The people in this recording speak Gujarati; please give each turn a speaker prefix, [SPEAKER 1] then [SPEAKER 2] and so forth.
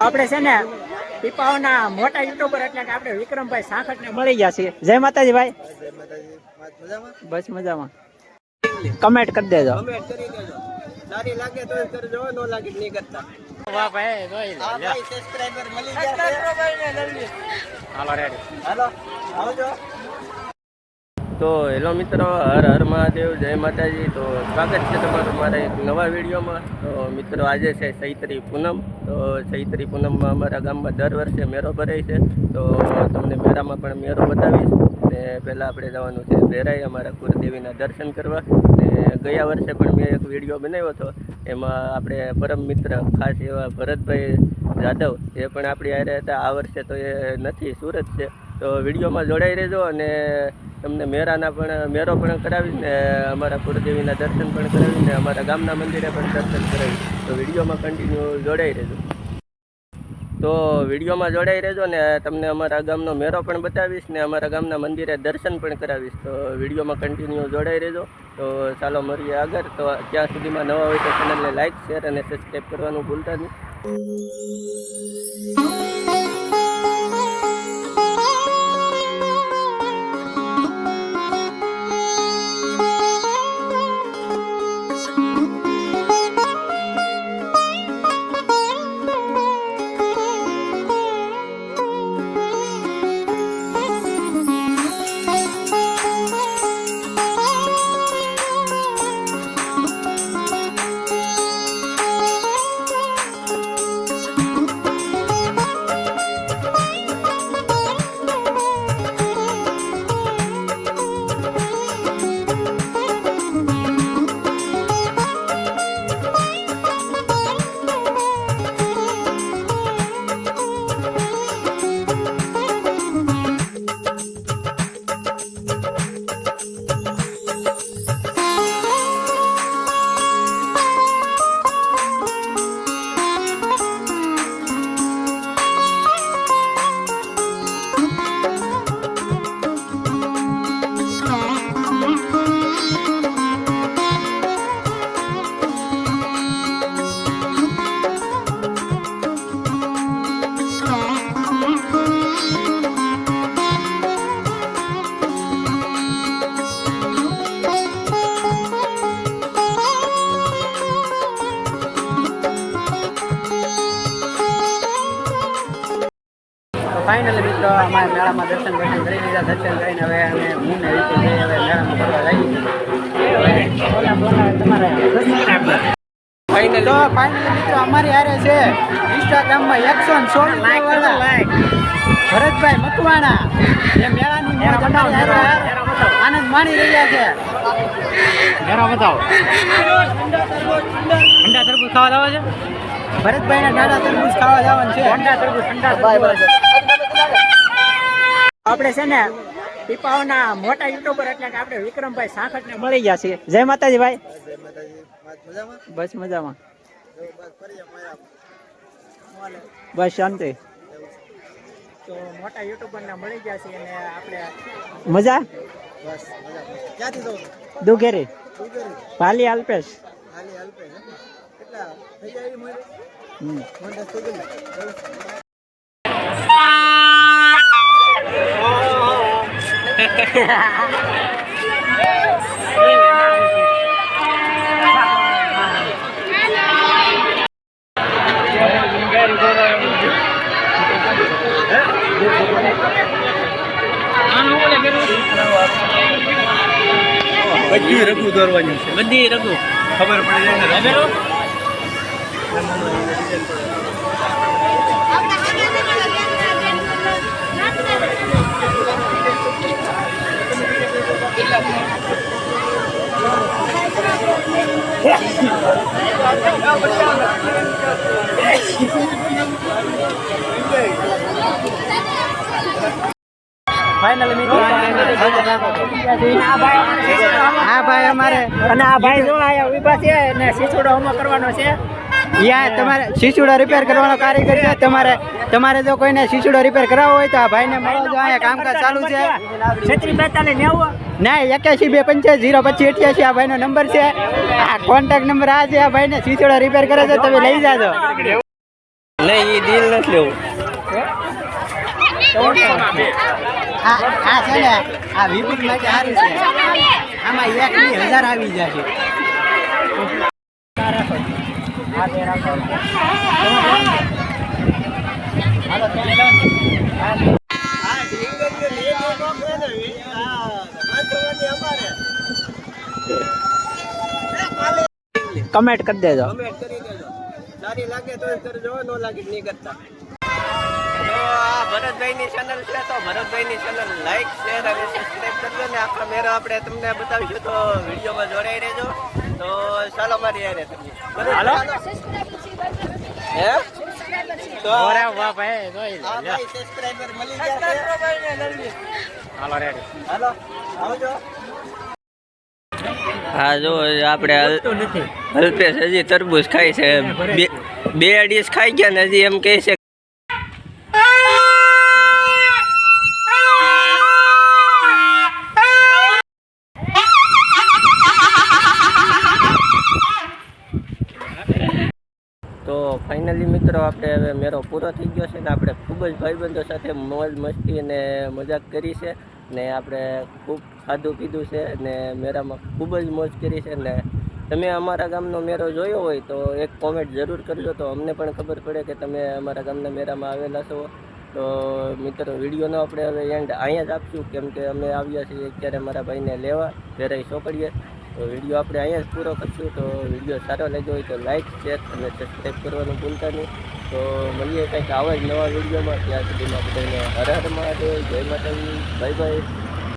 [SPEAKER 1] આપણે છે ને પીપાઓના મોટા યુટ્યુબર એટલે કે આપણે વિક્રમભાઈ સાંખટને મળી ગયા છીએ. જય માતાજી ભાઈ. બસ મજામાં. કમેન્ટ કરી દેજો.
[SPEAKER 2] સારી લાગે તો કરજો, નો લાગે નહીં કરતા.
[SPEAKER 1] વાહ ભાઈ જોઈ લે.
[SPEAKER 2] હા ભાઈ સબસ્ક્રાઇબર મળી ગયા.
[SPEAKER 1] હાલો રેડી.
[SPEAKER 2] હાલો આવજો.
[SPEAKER 3] તો હેલો મિત્રો, હર હર મહાદેવ, જય માતાજી. તો સ્વાગત છે તમારું મારા એક નવા વિડીયોમાં. તો મિત્રો આજે છે ચૈત્રી પૂનમ. તો ચૈત્રી પૂનમમાં અમારા ગામમાં દર વર્ષે મેળો ભરાય છે. તો તમને મેળામાં પણ મેળો બતાવીશ. ને પહેલાં આપણે જવાનું છે ભેરાઈ અમારા કુળદેવીના દર્શન કરવા. ને ગયા વર્ષે પણ મેં એક વિડીયો બનાવ્યો હતો, એમાં આપણે પરમ મિત્ર ખાસ એવા ભરતભાઈ જાદવ એ પણ આપણી હારે હતા. આ વર્ષે તો એ નથી, સુરત છે. તો વિડીયોમાં જોડાઈ રહેજો અને તમને મેળો પણ કરાવીને અમારા કુળદેવીના દર્શન પણ કરાવીને અમારા ગામના મંદિરે પણ દર્શન કરાવીશ. તો વિડીયોમાં કન્ટિન્યુ જોડાઈ રહેજો. તો વિડીયોમાં જોડાઈ રહેજો ને તમને અમારા ગામનો મેળો પણ બતાવીશ ને અમારા ગામના મંદિરે દર્શન પણ કરાવીશ. તો વિડીયોમાં કન્ટિન્યુ જોડાઈ રહેજો. તો ચાલો મળીએ આગળ. તો ત્યાં સુધીમાં નવા હોય તો ચેનલને લાઇક, શેર અને સબસ્ક્રાઈબ કરવાનું ભૂલતા નહીં.
[SPEAKER 1] ફાઇનલી મિત્રો અમારે મેળામાં દર્શન કરી લીધા. દર્શન કરીને હવે અમે હું ને રીતે જઈ હવે મેળામાં ફરવા લાગી ફાઇનલી. તો ફાઇનલી મિત્રો અમારી હારે છે ઇન્સ્ટાગ્રામમાં 116 લાઈક ભરતભાઈ મકવાણા. એ મેળાની મોજ અમારી હારે આનંદ માણી રહ્યા છે. મેળા બતાવો. ઠંડા તરબૂચ ખાવા જવા છે. ભરતભાઈના ઠંડા તરબૂચ ખાવા જવાનું છે. ઠંડા તરબૂચ આપણે છે ને પીપાઓના મોટા યુટ્યુબર એટલે કે આપણે વિક્રમભાઈ સાંખટને મળી ગયા છીએ. જય માતાજી ભાઈ. બસ મજામાં. બસ શાંતિ. તો મોટા યુટ્યુબર ને મળી ગયા છીએ અને આપણે મજા. બસ ક્યાંથી તો દુઘેરી ભાલી અલ્પેશ. કેટલા થઈ જાય મોડે?
[SPEAKER 2] બધી રઘુ દોરવાની છે.
[SPEAKER 1] બધી રઘુ
[SPEAKER 2] ખબર પડી જાય ને.
[SPEAKER 1] ફાઇનલી મિત્રો હા ભાઈ અમારે અને આ ભાઈ જો આયા ઉભા છે ને શીછોડો હમો કરવાનો છે. યા તમારે શીશુડો રિપેર કરવાનો કારીગર છે. તમારે જો કોઈને શીશુડો રિપેર કરાવવો હોય તો આ ભાઈને મળો. જો અહીંયા કામકાજ ચાલુ છે. 364290 ના 8125502588 આ ભાઈનો નંબર છે. આ કોન્ટેક્ટ નંબર આ છે. આ ભાઈને શીશુડો રિપેર કરે છે, તમે લઈ જાજો.
[SPEAKER 3] નહીં એ દિલ નથી લેવું.
[SPEAKER 1] આ છે ને આ વિપુલ માટે સારું છે. આમાં 1,000 આવી જશે. કમેન્ટ કરી દેજો.
[SPEAKER 2] કમેન્ટ કરી દેજો. સારી લાગે તો જ કરજો, ન લાગે તો નહીં કરતા. તો આ ભરતભાઈની ચેનલ છે, તો ભરતભાઈની ચેનલ લાઈક શેર અને સબસ્ક્રાઈબ કરજો ને આખા મેરો આપણે તમને બતાવીશું, તો વિડીયોમાં જોડાઈ રહેજો. તો ચાલો મારી યારે તમે
[SPEAKER 1] હાલો.
[SPEAKER 2] હે તો
[SPEAKER 1] ઓરે વાહ ભાઈ જોઈ
[SPEAKER 2] હા
[SPEAKER 1] લે.
[SPEAKER 2] ભાઈ સબસ્ક્રાઇબર મળી ગયા છે.
[SPEAKER 1] હાલો રેડી.
[SPEAKER 2] હાલો આવજો.
[SPEAKER 3] હા જો આપણે અલ્પેશ હજી તરબૂચ ખાય છે. બે ડીશ ખાઈ ગયા ને હજી એમ કહે છે. તો ફાઇનલી મિત્રો આપણે હવે મેરો પૂરો થઈ ગયો છે ને આપણે ખૂબ જ ભાઈબંધો સાથે મોજ મસ્તી અને મજાક કરી છે ને આપણે ખૂબ ખાધું પીધું છે ને મેરામાં ખૂબ જ મોજ કરી છે ને તમે અમારા ગામનો મેરો જોયો હોય તો એક કોમેન્ટ જરૂર કરજો, તો અમને પણ ખબર પડે કે તમે અમારા ગામના મેરામાં આવેલા છો. તો મિત્રો વિડીયોનો આપણે હવે એન્ડ અહીંયા જ આપશું, કેમ કે અમે આવ્યા છીએ અત્યારે મારા ભાઈને લેવા વેરાઈ ચોકડીએ. તો વિડીયો આપણે અહીંયા જ પૂરો કરશું. તો વિડીયો સારો લાગ્યો હોય તો લાઈક શેર અને સબસ્ક્રાઈબ કરવાનું ભૂલતા નહીં. તો મળીએ કંઈક આવા જ નવા વિડીયોમાં. ત્યાં સુધીમાં બધાને હર હર મહાદેવ, જય માતાજી, બાય બાય.